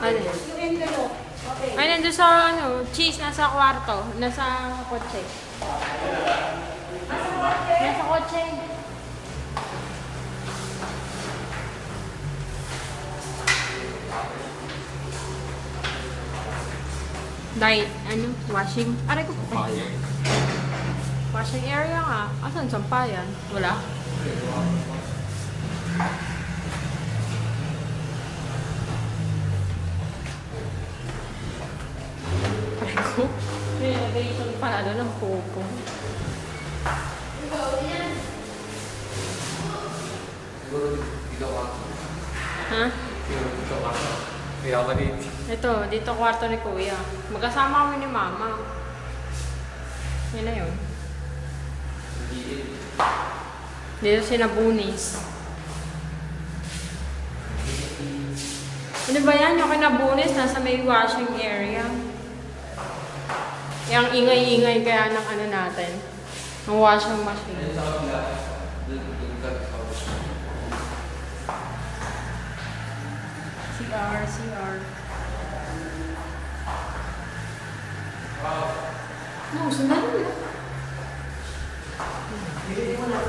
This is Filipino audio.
Ano yan? Yung envelope. Okay. Ay, nandun sa ano, cheese, nasa kwarto. Nasa kotse. Nasa kotse. Diet, ano, washing. Aray ko pa. Washing area nga. Asan sampayan? Wala. Aray ko. Renovation pala doon ng popo. Siguro dito ka. Ha? Siguro dito ka. Kaya ka dito. Ito, dito kwarto ni Kuya. Magkasama kami ni Mama. Yan na yun. Dito sinabunis. Ano ba yan? Yung kinabunis, nasa may washing area. Yung ingay-ingay kaya ng ano natin. Ng washing machine. Sa kabila. Doon ka sa CR. No, sandali mo. Hindi mo na